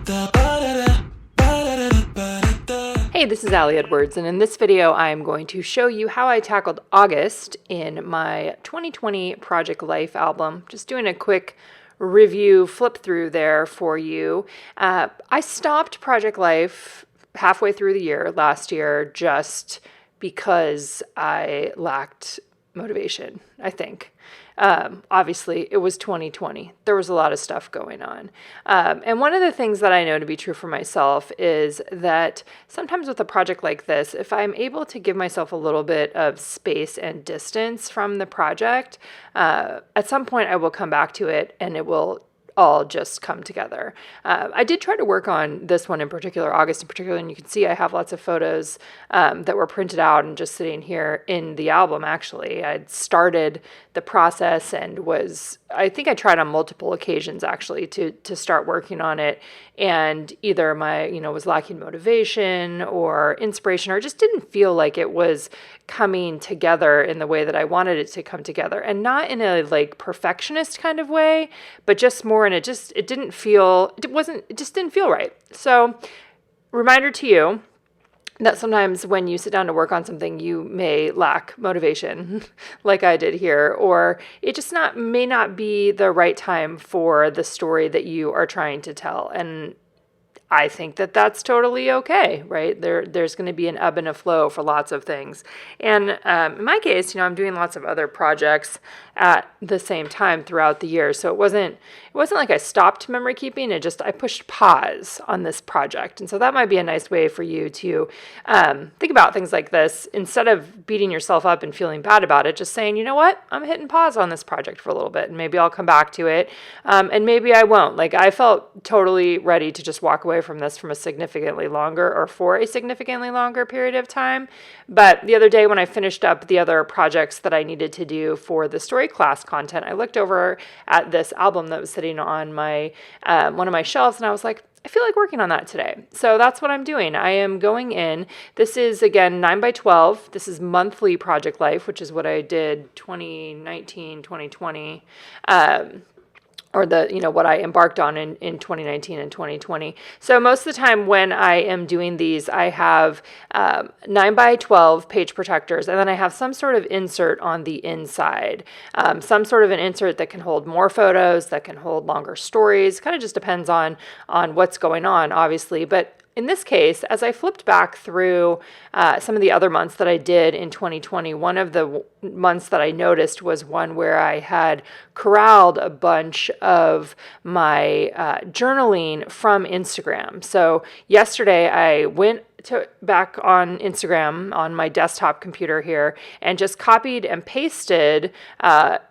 Hey, this is Allie Edwards, and in this video I'm going to show you how I tackled August in my 2020 Project Life album. Just doing a quick review, flip through there for you. I stopped Project Life halfway through the year last year just because I lacked motivation, I think. Obviously, it was 2020. There was a lot of stuff going on. And one of the things that I know to be true for myself is that sometimes with a project like this, if I'm able to give myself a little bit of space and distance from the project, at some point I will come back to it and it will all just come together. I did try to work on this one in particular, August in particular, and you can see I have lots of photos that were printed out and just sitting here in the album, actually. I'd started the process and I think I tried on multiple occasions, actually, to start working on it, and either was lacking motivation or inspiration, or just didn't feel like it was coming together in the way that I wanted it to come together, and not in a perfectionist kind of way, but just more in it just didn't feel right. So, reminder to you that sometimes when you sit down to work on something, you may lack motivation, like I did here, or it just may not be the right time for the story that you are trying to tell. And I think that that's totally okay, right? There's going to be an ebb and a flow for lots of things. And in my case, I'm doing lots of other projects at the same time throughout the year. So it wasn't like I stopped memory keeping. I pushed pause on this project. And so that might be a nice way for you to think about things like this. Instead of beating yourself up and feeling bad about it, just saying, you know what, I'm hitting pause on this project for a little bit, and maybe I'll come back to it. And maybe I won't. I felt totally ready to just walk away from this for a significantly longer period of time. But the other day when I finished up the other projects that I needed to do for the story class content, I looked over at this album that was sitting on my one of my shelves, and I was like, I feel like working on that today. So that's what I'm doing. I am going in. This is, again, 9x12. This is monthly Project Life, which is what I did 2019, 2020. Or what I embarked on in 2019 and 2020. So most of the time when I am doing these, I have 9x12 page protectors, and then I have some sort of insert on the inside. Some sort of an insert that can hold more photos, that can hold longer stories. Kind of just depends on what's going on, obviously. But in this case, as I flipped back through some of the other months that I did in 2020, one of the months that I noticed was one where I had corralled a bunch of my journaling from Instagram. So yesterday I went back on Instagram on my desktop computer here and just copied and pasted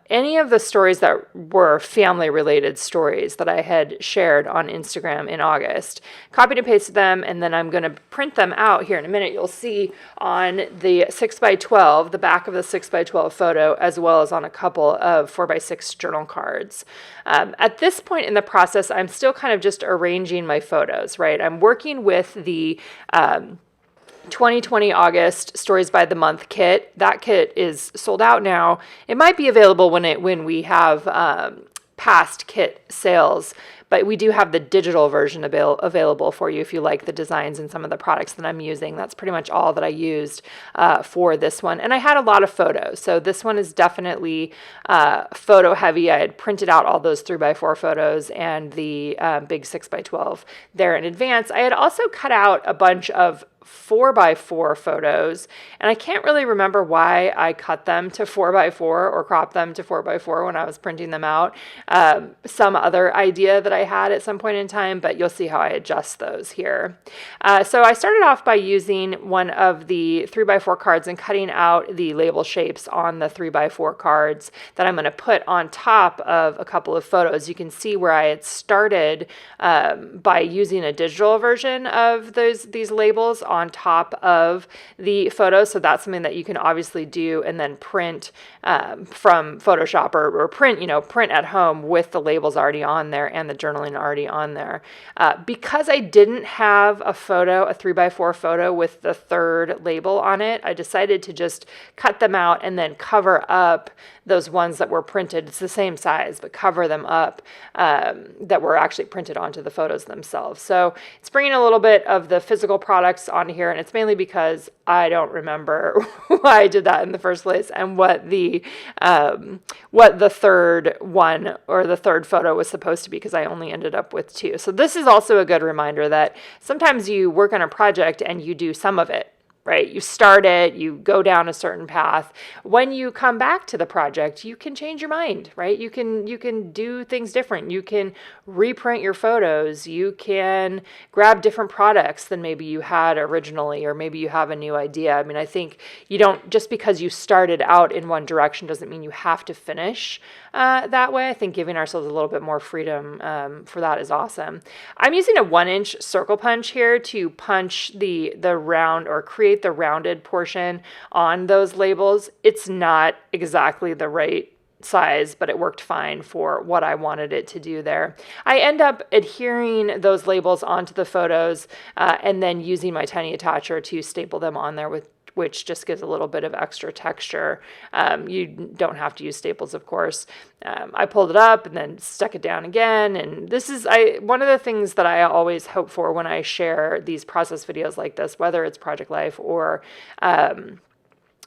any of the stories that were family-related stories that I had shared on Instagram in August. Copied and pasted them, and then I'm going to print them out here in a minute. You'll see on the 6x12, the back of the 6x12 photo, as well as on a couple of 4x6 journal cards. At this point in the process, I'm still kind of just arranging my photos, right? I'm working with the 2020 August Stories by the Month kit. That kit is sold out now. It might be available when we have past kit sales, but we do have the digital version available for you if you like the designs and some of the products that I'm using. That's pretty much all that I used for this one. And I had a lot of photos. So this one is definitely photo heavy. I had printed out all those 3x4 photos and the big 6x12 there in advance. I had also cut out a bunch of 4x4 photos, and I can't really remember why I cut them to 4x4 or cropped them to 4x4 when I was printing them out. Some other idea that I had at some point in time, but you'll see how I adjust those here. So I started off by using one of the 3x4 cards and cutting out the label shapes on the 3x4 cards that I'm going to put on top of a couple of photos. You can see where I had started by using a digital version of these labels on top of the photos. So that's something that you can obviously do and then print from Photoshop or print at home with the labels already on there and the journaling already on there. Because I didn't have a 3x4 photo with the third label on it, I decided to just cut them out and then cover up those ones that were printed. It's the same size, but cover them up that were actually printed onto the photos themselves. So it's bringing a little bit of the physical products on here, and it's mainly because I don't remember why I did that in the first place and what the third one or the third photo was supposed to be, because I only ended up with 2. So this is also a good reminder that sometimes you work on a project and you do some of it, right? You start it, you go down a certain path. When you come back to the project, you can change your mind, right? You can do things different. You can reprint your photos. You can grab different products than maybe you had originally, or maybe you have a new idea. I mean, I think you don't, just because you started out in one direction doesn't mean you have to finish that way. I think giving ourselves a little bit more freedom for that is awesome. I'm using a 1-inch circle punch here to punch the round, or create the rounded portion on those labels. It's not exactly the right size, but it worked fine for what I wanted it to do there. I end up adhering those labels onto the photos and then using my tiny attacher to staple them on there, which just gives a little bit of extra texture. You don't have to use staples, of course. I pulled it up and then stuck it down again. And this is one of the things that I always hope for when I share these process videos like this, whether it's Project Life or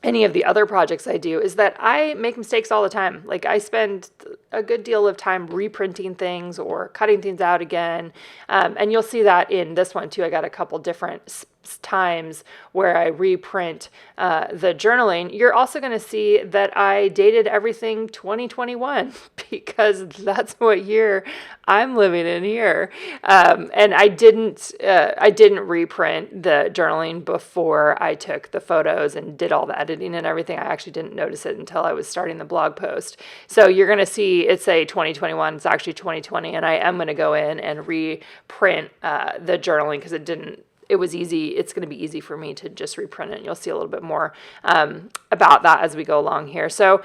any of the other projects I do, is that I make mistakes all the time. Like, I spend a good deal of time reprinting things or cutting things out again. And you'll see that in this one too. I got a couple different times where I reprint the journaling. You're also going to see that I dated everything 2021 because that's what year I'm living in here. And I didn't reprint the journaling before I took the photos and did all the editing and everything. I actually didn't notice it until I was starting the blog post. So you're going to see it's a 2021. It's actually 2020, and I am going to go in and reprint the journaling because it was easy. It's going to be easy for me to just reprint it. And you'll see a little bit more about that as we go along here. So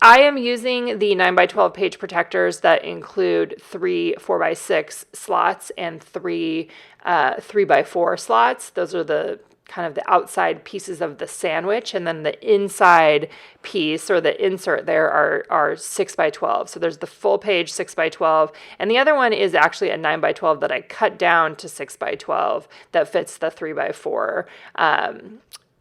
I am using the 9x12 page protectors that include 3 4x6 slots and 3 3x4 slots. Those are the kind of the outside pieces of the sandwich, and then the inside piece or the insert there are 6x12. So there's the full page 6x12, and the other one is actually a 9x12 that I cut down to 6x12 that fits the 3x4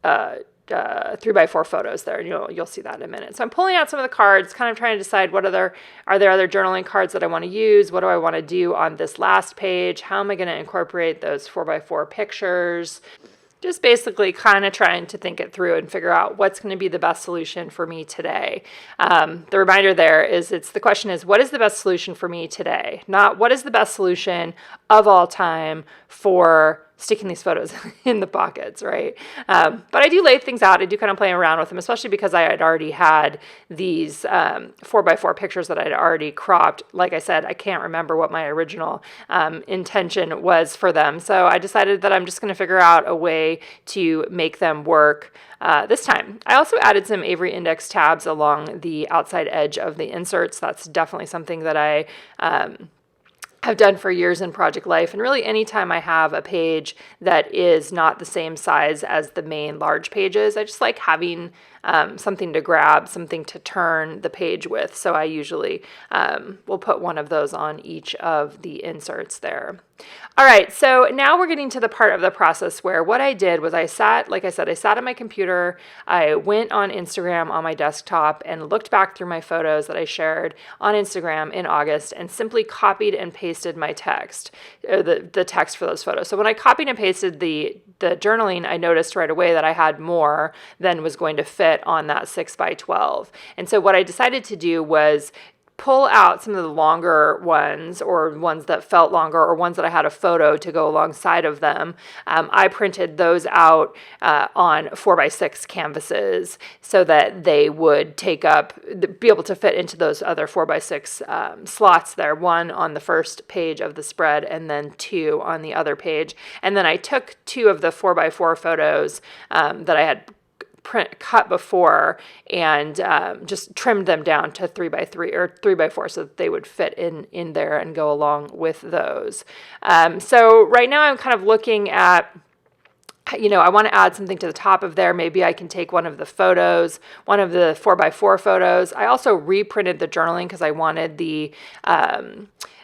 3x4 photos there. You'll see that in a minute. So I'm pulling out some of the cards, kind of trying to decide are there other journaling cards that I want to use? What do I want to do on this last page? How am I going to incorporate those 4x4 pictures? Just basically kind of trying to think it through and figure out what's going to be the best solution for me today. The reminder there is the question is, what is the best solution for me today? Not what is the best solution of all time for sticking these photos in the pockets, right? But I do lay things out. I do kind of play around with them, especially because I had already had these 4x4 pictures that I'd already cropped. Like I said, I can't remember what my original intention was for them. So I decided that I'm just going to figure out a way to make them work this time. I also added some Avery Index tabs along the outside edge of the inserts. That's definitely something that I have done for years in Project Life, and really anytime I have a page that is not the same size as the main large pages, I just like having something to grab, something to turn the page with. So I usually will put one of those on each of the inserts there. All right, so now we're getting to the part of the process where what I did was I sat at my computer, I went on Instagram on my desktop and looked back through my photos that I shared on Instagram in August and simply copied and pasted my text, the text for those photos. So when I copied and pasted the journaling, I noticed right away that I had more than was going to fit on that 6x12. And so what I decided to do was pull out some of the longer ones, or ones that felt longer, or ones that I had a photo to go alongside of them. I printed those out on 4x6 canvases so that they would be able to fit into those other 4x6 slots there, one on the first page of the spread and then two on the other page. And then I took two of the 4x4 photos that I had cut before and just trimmed them down to 3x3 or 3x4 so that they would fit in there and go along with those. So right now I'm kind of looking at, I want to add something to the top of there. Maybe I can take one of the photos, one of the 4x4 photos. I also reprinted the journaling because I wanted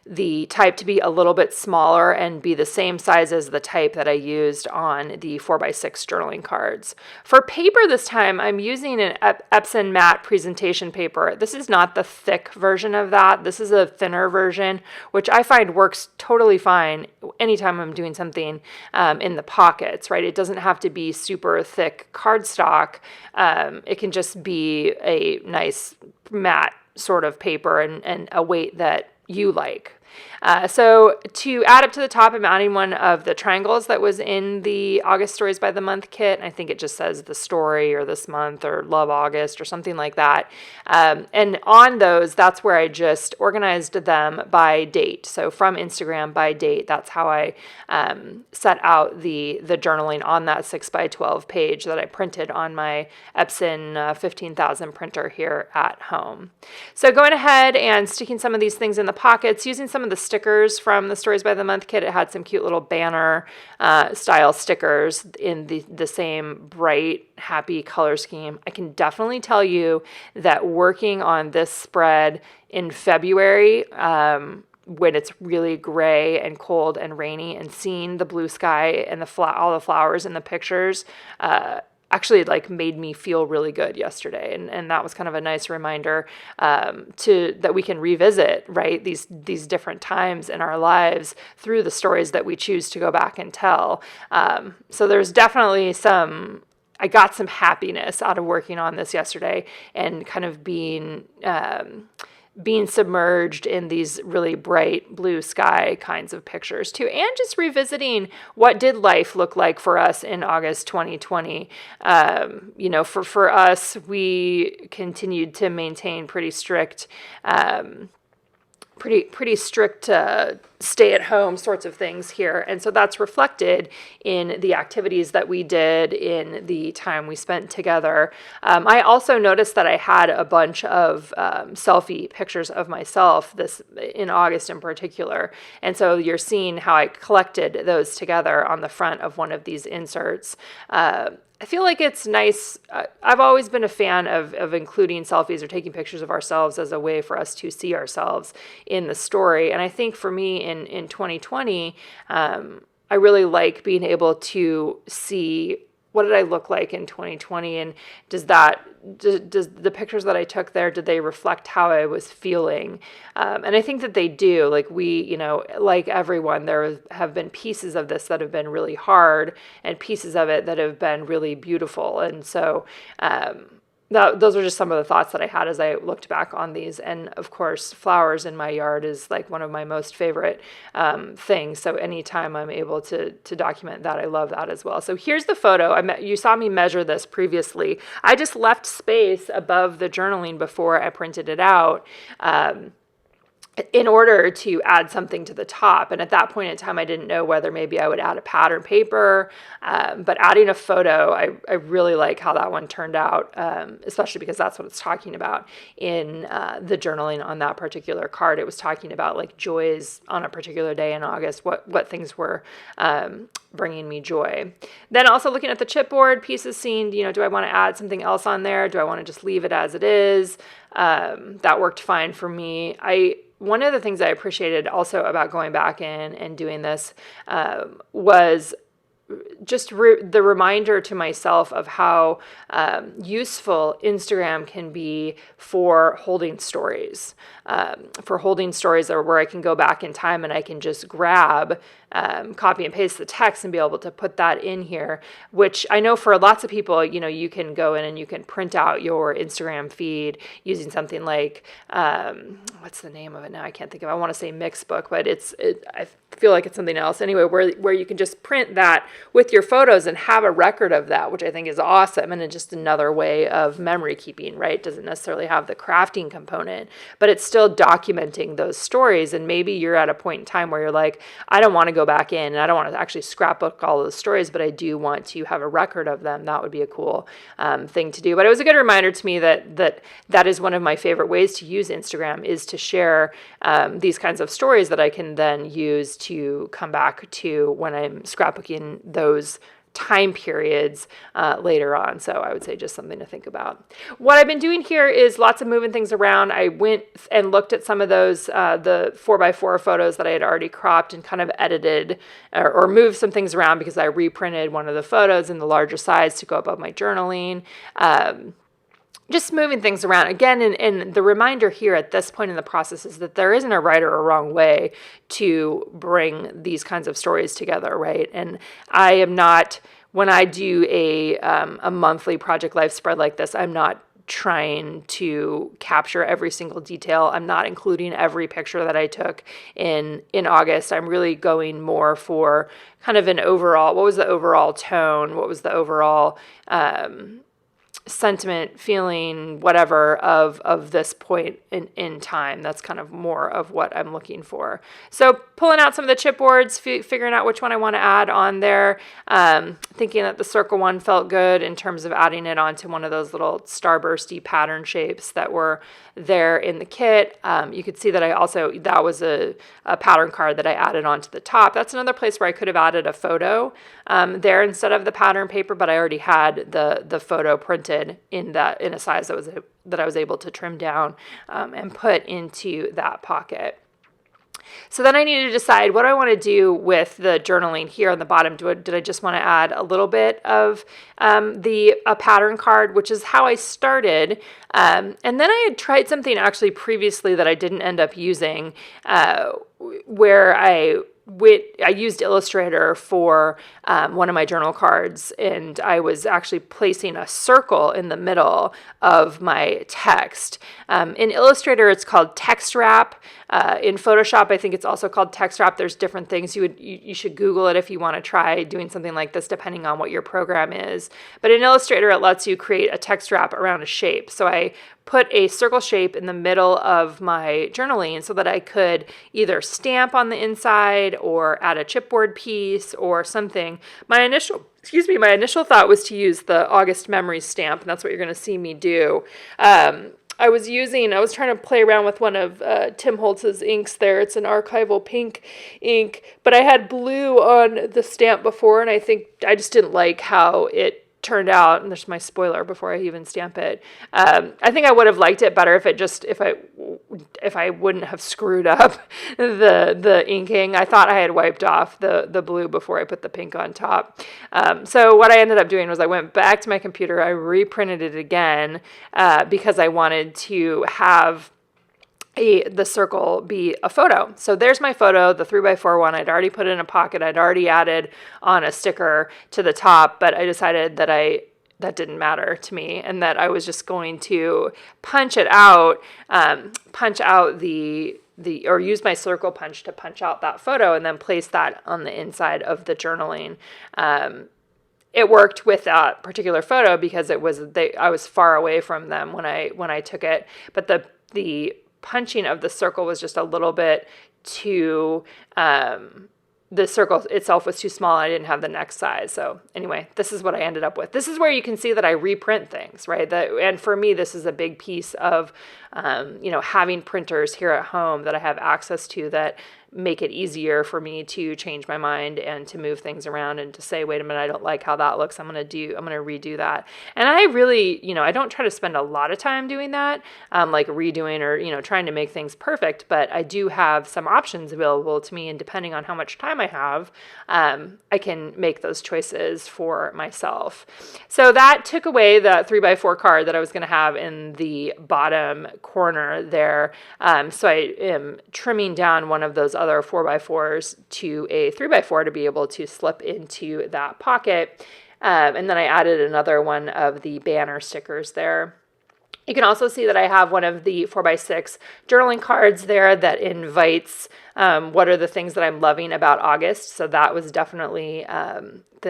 the type to be a little bit smaller and be the same size as the type that I used on the 4x6 journaling cards. For paper this time, I'm using an Epson matte presentation paper. This is not the thick version of that. This is a thinner version, which I find works totally fine anytime I'm doing something in the pockets, right? It doesn't have to be super thick cardstock. It can just be a nice matte sort of paper and a weight that you like. So to add up to the top, I'm adding one of the triangles that was in the August Stories by the Month kit. I think it just says the story or this month or Love August or something like that. And on those, that's where I just organized them by date. So from Instagram by date, that's how I set out the journaling on that 6x12 page that I printed on my Epson 15,000 printer here at home. So going ahead and sticking some of these things in the pockets, using some of the stickers from the Stories by the Month kit. It had some cute little banner style stickers in the same bright, happy color scheme. I can definitely tell you that working on this spread in February, when it's really gray and cold and rainy, and seeing the blue sky and all the flowers in the pictures, actually made me feel really good yesterday, and that was kind of a nice reminder that we can revisit, right, these different times in our lives through the stories that we choose to go back and tell. So there's definitely I got some happiness out of working on this yesterday and kind of being submerged in these really bright blue sky kinds of pictures too, and just revisiting what did life look like for us in August 2020. For us, we continued to maintain pretty strict stay-at-home sorts of things here. And so that's reflected in the activities that we did, in the time we spent together. I also noticed that I had a bunch of selfie pictures of myself in August in particular. And so you're seeing how I collected those together on the front of one of these inserts. I feel like it's nice. I've always been a fan of including selfies or taking pictures of ourselves as a way for us to see ourselves in the story. And I think for me in 2020, I really like being able to see what did I look like in 2020, and does the pictures that I took there, did they reflect how I was feeling? And I think that they do. Like like everyone, there have been pieces of this that have been really hard and pieces of it that have been really beautiful. And so those are just some of the thoughts that I had as I looked back on these. And of course, flowers in my yard is like one of my most favorite things. So anytime I'm able to document that, I love that as well. So here's the photo. You saw me measure this previously. I just left space above the journaling before I printed it out, in order to add something to the top. And at that point in time, I didn't know whether maybe I would add a pattern paper, but adding a photo, I really like how that one turned out, especially because that's what it's talking about in the journaling on that particular card. It was talking about like joys on a particular day in August, what things were bringing me joy. Then also looking at the chipboard pieces, seeing, do I want to add something else on there? Do I want to just leave it as it is? That worked fine for me. One of the things I appreciated also about going back in and doing this was the reminder to myself of how useful Instagram can be for holding stories, where I can go back in time and I can just grab, copy and paste the text and be able to put that in here, which I know for lots of people, you can go in and you can print out your Instagram feed using something like, what's the name of it now? I can't think of it. I want to say Mixbook, but I feel like it's something else. Anyway, where you can just print that with your photos and have a record of that, which I think is awesome. And it's just another way of memory keeping, right? Doesn't necessarily have the crafting component, but it's still documenting those stories. And maybe you're at a point in time where you're like, I don't want to go back in and I don't want to actually scrapbook all those stories, but I do want to have a record of them. That would be a cool thing to do. But it was a good reminder to me that is one of my favorite ways to use Instagram, is to share these kinds of stories that I can then use to come back to when I'm scrapbooking those time periods later on. So I would say just something to think about. What I've been doing here is lots of moving things around. I went and looked at some of those, the 4x4 photos that I had already cropped and kind of edited or moved some things around because I reprinted one of the photos in the larger size to go above my journaling. Just moving things around. Again, and the reminder here at this point in the process is that there isn't a right or a wrong way to bring these kinds of stories together, right? And I am not, when I do a monthly project life spread like this, I'm not trying to capture every single detail. I'm not including every picture that I took in August. I'm really going more for kind of an overall, what was the overall tone? What was the overall sentiment, feeling, whatever of this point in time. That's kind of more of what I'm looking for. So pulling out some of the chipboards, figuring out which one I want to add on there, thinking that the circle one felt good in terms of adding it onto one of those little starbursty pattern shapes that were there in the kit. You could see that that was a pattern card that I added onto the top. That's another place where I could have added a photo there instead of the pattern paper, but I already had the photo printed in a size that I was able to trim down and put into that pocket. So then I need to decide, what do I want to do with the journaling here on the bottom? Did I just want to add a little bit of a pattern card, which is how I started. And then I had tried something actually previously that I didn't end up using, where I used Illustrator for one of my journal cards, and I was actually placing a circle in the middle of my text. In Illustrator, it's called text wrap. In Photoshop, I think it's also called text wrap. There's different things. You should Google it if you want to try doing something like this, depending on what your program is. But in Illustrator, it lets you create a text wrap around a shape. So I put a circle shape in the middle of my journaling so that I could either stamp on the inside or add a chipboard piece or something. My initial thought was to use the August Memories stamp, and that's what you're going to see me do. I was trying to play around with one of Tim Holtz's inks there. It's an archival pink ink, but I had blue on the stamp before, and I think I just didn't like how it turned out. And there's my spoiler before I even stamp it. I think I would have liked it better if I wouldn't have screwed up the inking. I thought I had wiped off the blue before I put the pink on top. So what I ended up doing was I went back to my computer, I reprinted it again because I wanted to have the circle be a photo. So there's my photo, the 3x4 one. I'd already put it in a pocket. I'd already added on a sticker to the top, but I decided that didn't matter to me, and that I was just going to punch out or use my circle punch to punch out that photo and then place that on the inside of the journaling. It worked with that particular photo because I was far away from them when I took it, but the punching of the circle was just a little bit too, the circle itself was too small. I didn't have the next size. So anyway, this is what I ended up with. This is where you can see that I reprint things, right? And for me, this is a big piece of, having printers here at home that I have access to that make it easier for me to change my mind and to move things around and to say, wait a minute, I don't like how that looks. I'm going to redo that. And I really, I don't try to spend a lot of time doing that, like redoing or, trying to make things perfect, but I do have some options available to me. And depending on how much time I have, I can make those choices for myself. So that took away the 3x4 card that I was going to have in the bottom corner there. So I am trimming down one of those other 4x4s to a 3x4 to be able to slip into that pocket. And then I added another one of the banner stickers there. You can also see that I have one of the 4x6 journaling cards there that invites what are the things that I'm loving about August. So that was definitely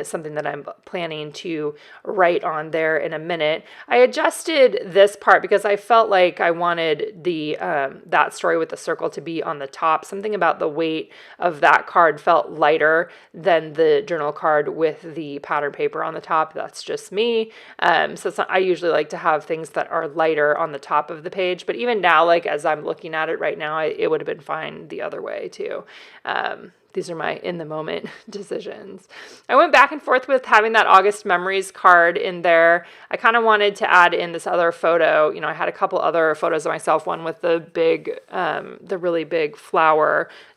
something that I'm planning to write on there in a minute. I adjusted this part because I felt like I wanted the that story with the circle to be on the top. Something about the weight of that card felt lighter than the journal card with the pattern paper on the top. That's just me. I usually like to have things that are lighter on the top of the page. But even now, like as I'm looking at it right now, it would have been fine the other way too. These are my in the moment decisions. I went back and forth with having that August memories card in there. I kind of wanted to add in this other photo. I had a couple other photos of myself, one with the really big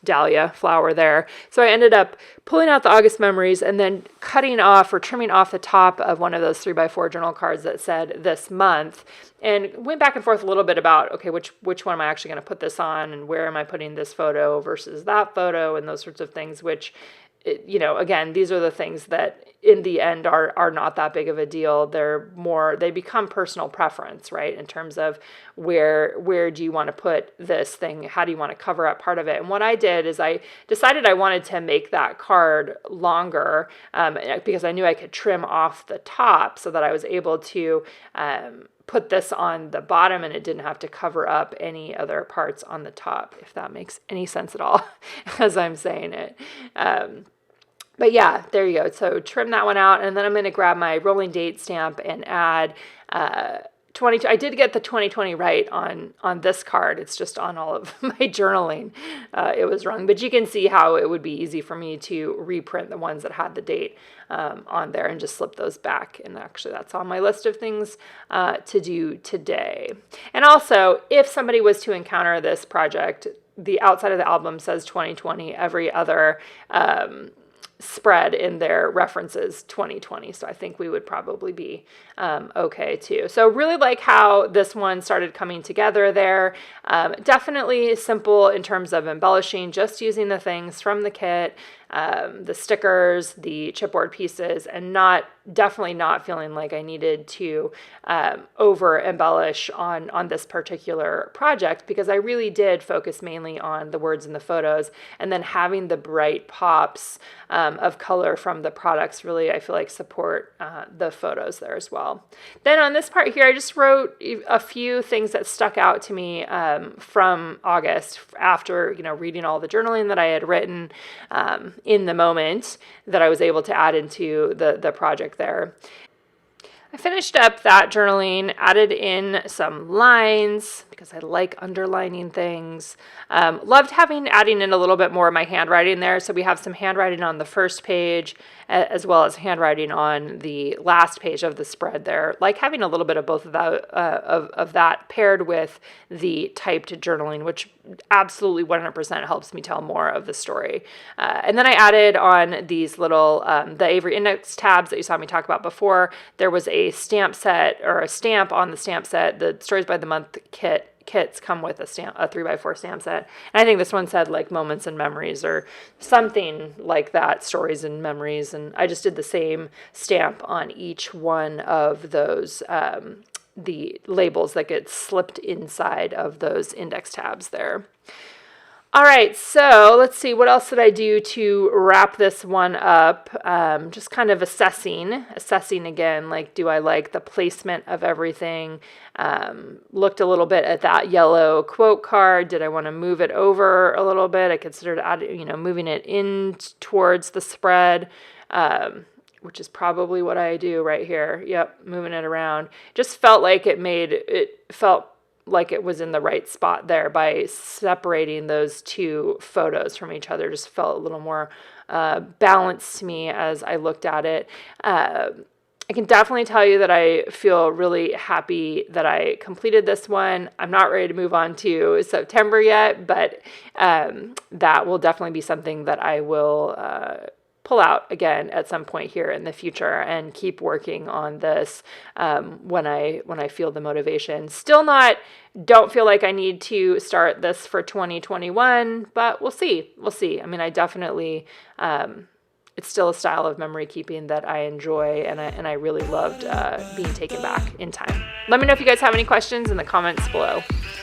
dahlia flower there. So I ended up pulling out the August memories and then cutting off or trimming off the top of one of those 3x4 journal cards that said this month, and went back and forth a little bit about, okay, which one am I actually going to put this on, and where am I putting this photo versus that photo, and those sorts of things, which, again, these are the things that in the end are not that big of a deal. They become personal preference, right? In terms of where do you want to put this thing? How do you want to cover up part of it? And what I did is I decided I wanted to make that card longer because I knew I could trim off the top so that I was able to put this on the bottom and it didn't have to cover up any other parts on the top, if that makes any sense at all as I'm saying it. But yeah, there you go. So trim that one out, and then I'm going to grab my rolling date stamp and add 20. I did get the 2020 right on this card. It's just on all of my journaling. It was wrong, but you can see how it would be easy for me to reprint the ones that had the date on there and just slip those back. And actually, that's on my list of things to do today. And also, if somebody was to encounter this project, the outside of the album says 2020. Every other spread in their references 2020. So I think we would probably be okay too. So really like how this one started coming together there. Definitely simple in terms of embellishing, just using the things from the kit, the stickers, the chipboard pieces, and definitely not feeling like I needed to over embellish on this particular project, because I really did focus mainly on the words and the photos, and then having the bright pops of color from the products really, I feel like, support the photos there as well. Then on this part here, I just wrote a few things that stuck out to me from August after reading all the journaling that I had written in the moment that I was able to add into the project there. I finished up that journaling, added in some lines because I like underlining things. Loved adding in a little bit more of my handwriting there. So we have some handwriting on the first page as well as handwriting on the last page of the spread there. Like having a little bit of both of that, of that paired with the typed journaling, which absolutely 100% helps me tell more of the story. And then I added on these little, the Avery index tabs that you saw me talk about before. There was a stamp set or a stamp on the stamp set. The Stories by the Month kits come with a 3x4 stamp set. And I think this one said like moments and memories or something like that, stories and memories. And I just did the same stamp on each one of those, the labels that get slipped inside of those index tabs there. All right, so let's see, what else did I do to wrap this one up? Just kind of assessing again, like, do I like the placement of everything? Looked a little bit at that yellow quote card. Did I want to move it over a little bit? I considered moving it in towards the spread, which is probably what I do right here. Yep, moving it around. Just felt like it felt like it was in the right spot there by separating those two photos from each other. Just felt a little more balanced to me as I looked at it. I can definitely tell you that I feel really happy that I completed this one. I'm not ready to move on to September yet, but that will definitely be something that I will pull out again at some point here in the future and keep working on this when I feel the motivation. Still don't feel like I need to start this for 2021, but we'll see. We'll see. I mean, I definitely it's still a style of memory keeping that I enjoy, and I really loved being taken back in time. Let me know if you guys have any questions in the comments below.